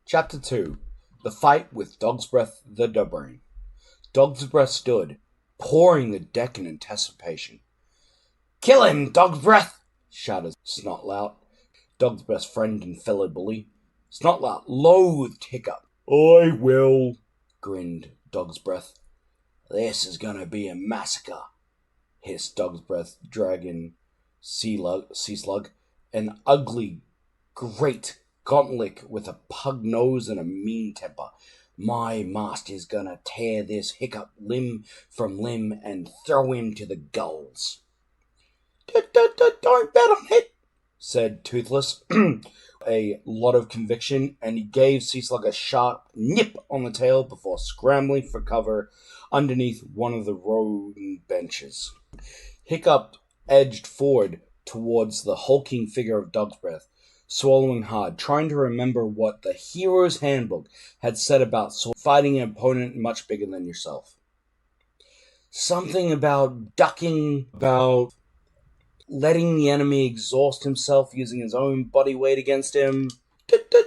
Chapter 2. The Fight with Dog's Breath the Dobrain. Dog's Breath stood, pawing the deck in anticipation. "Kill him, Dog's Breath!" shouted Snotlout, Dog's Breath's friend and fellow bully. Snotlout loathed Hiccup. "I will," grinned Dog's Breath. "This is gonna be a massacre," hissed Dog's Breath Dragon Sea Slug, an ugly, great gauntlet with a pug nose and a mean temper. "My master's gonna tear this Hiccup limb from limb and throw him to the gulls." "Don't bet on it," said Toothless, a lot of conviction, and he gave Seaslug a sharp nip on the tail before scrambling for cover underneath one of the rowing benches. Hiccup edged forward towards the hulking figure of Dog's Breath, swallowing hard, trying to remember what the hero's handbook had said about fighting an opponent much bigger than yourself. Something about ducking, about letting the enemy exhaust himself using his own body weight against him.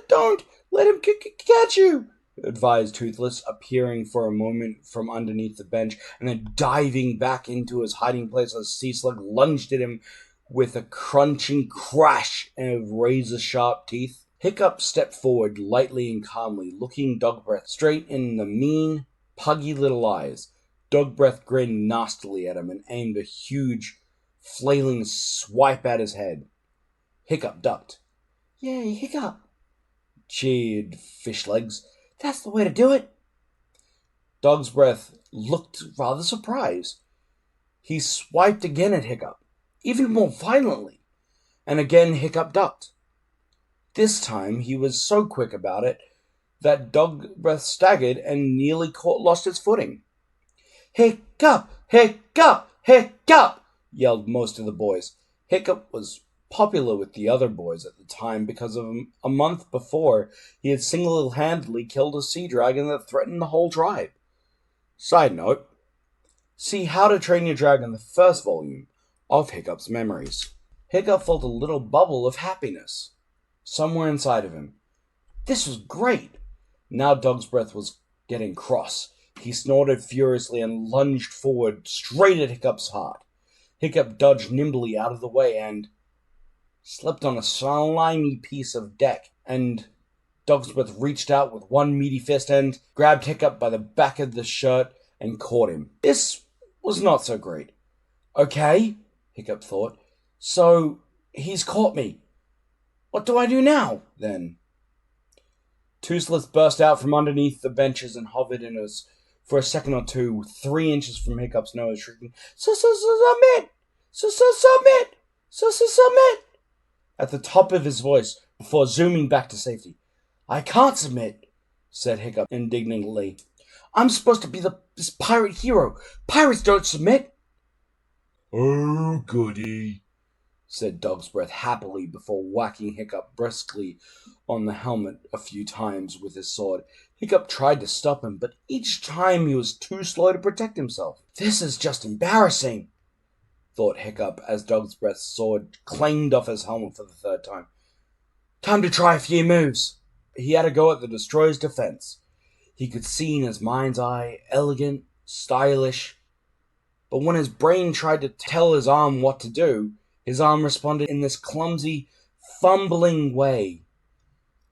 "Don't let him catch you," advised Toothless, appearing for a moment from underneath the bench and then diving back into his hiding place as Seaslug lunged at him with a crunching crash of razor-sharp teeth. Hiccup stepped forward lightly and calmly, looking Dog Breath straight in the mean, puggy little eyes. Dog Breath grinned nastily at him and aimed a huge, flailing swipe at his head. Hiccup ducked. "Yay, Hiccup!" cheered Fishlegs. "That's the way to do it." Dog's Breath looked rather surprised. He swiped again at Hiccup, even more violently, and again Hiccup ducked. This time he was so quick about it that Dog Breath staggered and nearly lost his footing. "Hiccup! Hiccup! Hiccup!" yelled most of the boys. Hiccup was popular with the other boys at the time because of a month before he had single-handedly killed a sea dragon that threatened the whole tribe. Side note, see How to Train Your Dragon, the first volume of Hiccup's memories. Hiccup felt a little bubble of happiness somewhere inside of him. This was great. Now Dog's Breath was getting cross. He snorted furiously and lunged forward straight at Hiccup's heart. Hiccup dodged nimbly out of the way and slipped on a slimy piece of deck, and Dog's Breath reached out with one meaty fist and grabbed Hiccup by the back of the shirt and caught him. This was not so great. "Okay," Hiccup thought, "so he's caught me. What do I do now, then?" Toothless burst out from underneath the benches and hovered in us for a second or two, 3 inches from Hiccup's nose, shrieking, "Submit! Submit! Submit!" at the top of his voice before zooming back to safety. "I can't submit," said Hiccup indignantly. "I'm supposed to be this pirate hero. Pirates don't submit." "Oh, goody," said Dog's Breath happily before whacking Hiccup briskly on the helmet a few times with his sword. Hiccup tried to stop him, but each time he was too slow to protect himself. "This is just embarrassing," thought Hiccup as Dog's Breath's sword clanged off his helmet for the 3rd time. "Time to try a few moves." He had a go at the destroyer's defense. He could see in his mind's eye, elegant, stylish, but when his brain tried to tell his arm what to do, his arm responded in this clumsy, fumbling way,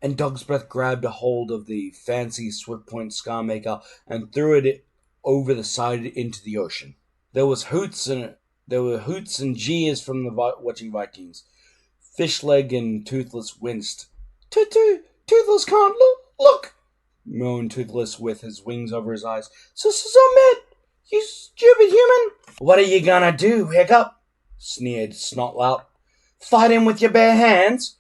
and Dog's Breath grabbed a hold of the fancy Swiftpoint Scarmaker and threw it over the side into the ocean. There were hoots and jeers from the watching Vikings. Fishleg and Toothless winced. Toothless can't look, moaned Toothless with his wings over his eyes. "Submit, you stupid human!" "What are you gonna do, Hiccup?" sneered Snotlout. "Fight him with your bare hands?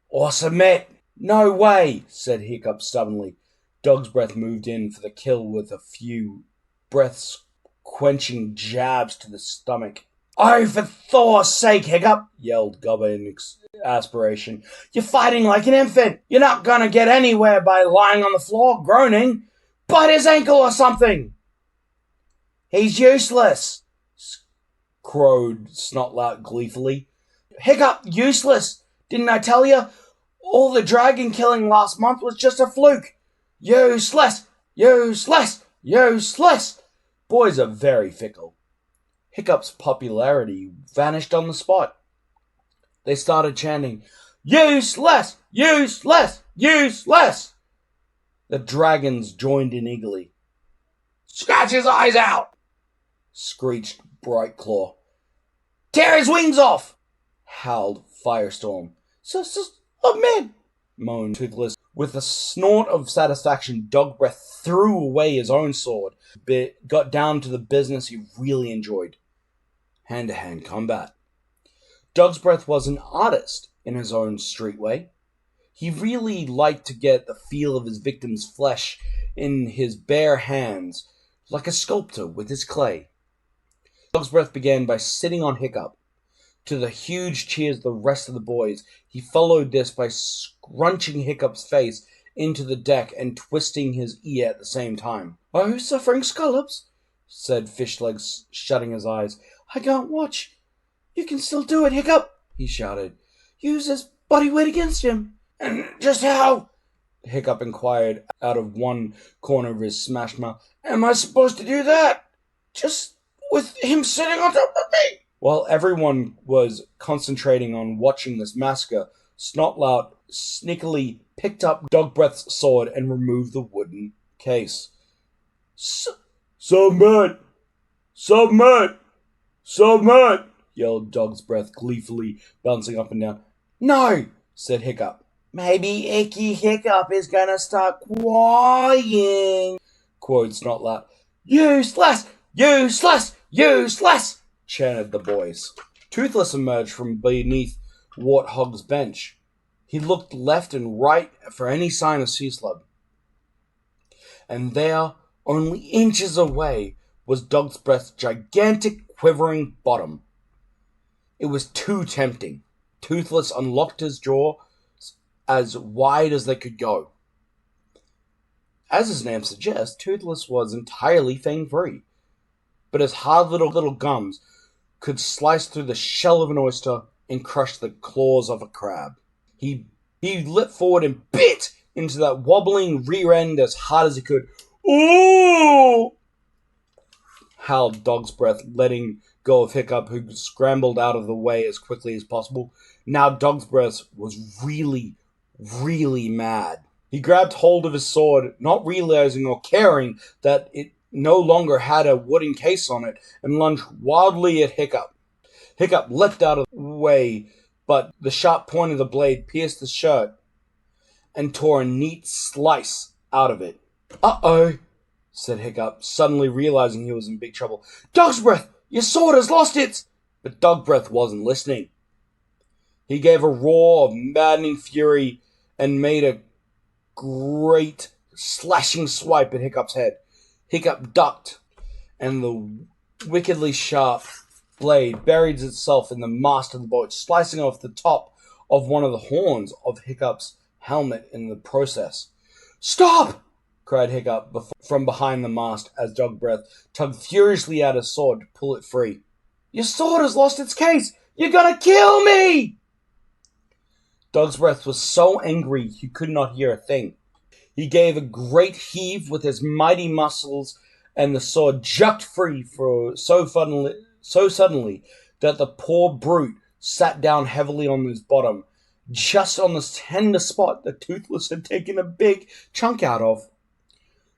Or submit?" "No way," said Hiccup stubbornly. Dog's Breath moved in for the kill with a few breath-quenching jabs to the stomach. "Oh, for Thor's sake, Hiccup!" yelled Gubba in exasperation. "You're fighting like an infant. You're not gonna get anywhere by lying on the floor groaning. Bite his ankle or something." "He's useless," crowed Snotlout gleefully. "Hiccup, useless! Didn't I tell you? All the dragon killing last month was just a fluke. Useless! Useless! Useless! Boys are very fickle. Hiccup's popularity vanished on the spot. They started chanting, Useless! Useless! Useless! The dragons joined in eagerly. Scratch his eyes out! Screeched Brightclaw. Tear his wings off! Howled Firestorm. Oh man! Moaned Toothless. With a snort of satisfaction, Dogbreath threw away his own sword, but got down to the business he really enjoyed. Hand-to-hand combat. Dogbreath was an artist in his own street way. He really liked to get the feel of his victim's flesh in his bare hands, like a sculptor with his clay. Dogbreath began by sitting on Hiccup. To the huge cheers of the rest of the boys, he followed this by scrunching Hiccup's face into the deck and twisting his ear at the same time. Are you suffering scallops? Said Fishlegs, shutting his eyes. I can't watch. You can still do it, Hiccup, he shouted. Use his body weight against him. And just how? Hiccup inquired out of one corner of his smashed mouth. Am I supposed to do that? Just with him sitting on top of me? While everyone was concentrating on watching this massacre, Snotlout sneakily picked up Dogbreath's sword and removed the wooden case. Submit! Submit! Submit! Yelled Dogbreath gleefully, bouncing up and down. No! Said Hiccup. Maybe Icky Hiccup is gonna start crying, quoted Snotlout. Useless! Useless! Useless! Chanted the boys. Toothless emerged from beneath Warthog's bench. He looked left and right for any sign of Seaslub. And there, only inches away, was Dogbreath's gigantic quivering bottom. It was too tempting. Toothless unlocked his jaws as wide as they could go. As his name suggests, Toothless was entirely fang-free, but his hard little gums could slice through the shell of an oyster and crush the claws of a crab. He leapt forward and bit into that wobbling rear end as hard as he could. Ooh! Howled Dogbreath, letting go of Hiccup, who scrambled out of the way as quickly as possible. Now Dogbreath was really, really mad. He grabbed hold of his sword, not realizing or caring that it no longer had a wooden case on it, and lunged wildly at Hiccup. Hiccup leapt out of the way, but the sharp point of the blade pierced the shirt and tore a neat slice out of it. Uh-oh, said Hiccup, suddenly realizing he was in big trouble. Dogbreath, your sword has lost its... But Dogbreath wasn't listening. He gave a roar of maddening fury and made a great slashing swipe at Hiccup's head. Hiccup ducked, and the wickedly sharp blade buried itself in the mast of the boat, slicing off the top of one of the horns of Hiccup's helmet in the process. Stop! Cried Hiccup from behind the mast as Dogbreath tugged furiously at his sword to pull it free. Your sword has lost its case! You're gonna kill me! Dogbreath was so angry he could not hear a thing. He gave a great heave with his mighty muscles, and the sword jerked free so suddenly that the poor brute sat down heavily on his bottom, just on the tender spot that Toothless had taken a big chunk out of.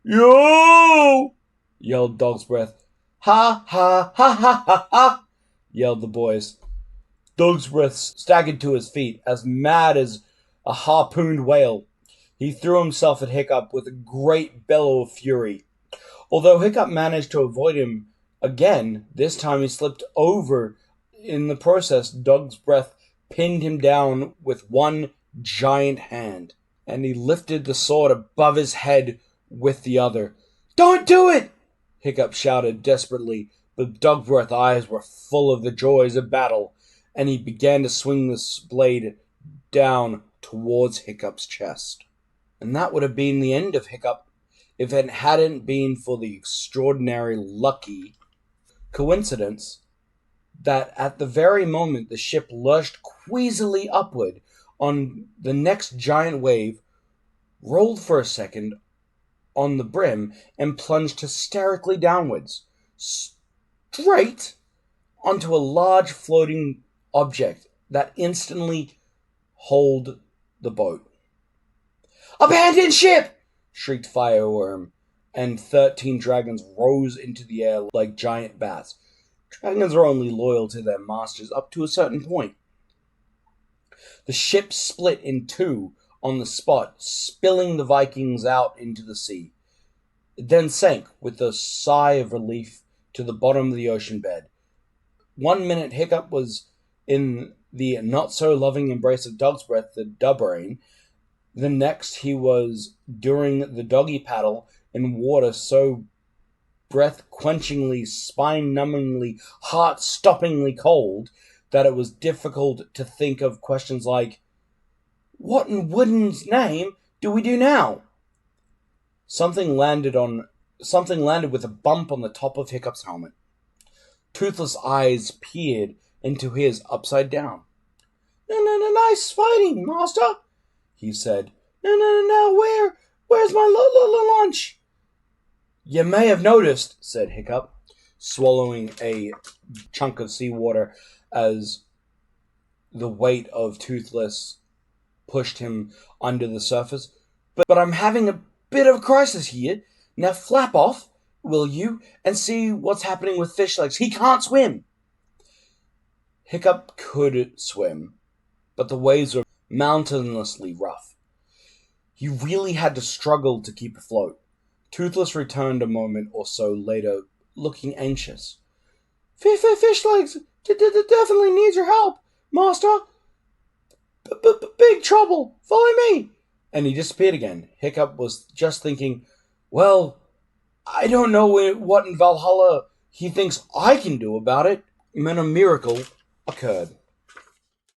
Yo! Yelled Dogbreath. Ha ha ha ha ha ha! Yelled the boys. Dogbreath staggered to his feet, as mad as a harpooned whale. He threw himself at Hiccup with a great bellow of fury. Although Hiccup managed to avoid him again, this time he slipped over. In the process, Dogbreath pinned him down with one giant hand, and he lifted the sword above his head with the other. Don't do it! Hiccup shouted desperately, but Dogbreath's eyes were full of the joys of battle, and he began to swing this blade down towards Hiccup's chest. And that would have been the end of Hiccup if it hadn't been for the extraordinary lucky coincidence that at the very moment the ship lurched queasily upward, on the next giant wave, rolled for a second on the brim, and plunged hysterically downwards, straight onto a large floating object that instantly holed the boat. "Abandoned ship!" shrieked Fireworm, and 13 dragons rose into the air like giant bats. Dragons are only loyal to their masters up to a certain point. The ship split in two on the spot, spilling the Vikings out into the sea. It then sank with a sigh of relief to the bottom of the ocean bed. 1 minute Hiccup was in the not-so-loving embrace of Dog's Breath, the Dubrain. The next he was during the doggy paddle in water so breath-quenchingly, spine-numbingly, heart-stoppingly cold that it was difficult to think of questions like, "What in Wooden's name do we do now?" Something landed with a bump on the top of Hiccup's helmet. Toothless eyes peered into his upside down. No, nice fighting, master," he said. No, where's my lunch?" "You may have noticed," said Hiccup, swallowing a chunk of seawater as the weight of Toothless pushed him under the surface, but I'm having a bit of a crisis here. Now flap off, will you, and see what's happening with Fishlegs. He can't swim." Hiccup could swim, but the waves were mountainously rough. He really had to struggle to keep afloat. Toothless returned a moment or so later, looking anxious. Fishlegs definitely needs your help, master. Big trouble. Follow me." And he disappeared again. Hiccup was just thinking, well, I don't know what in Valhalla he thinks I can do about it, when a miracle occurred.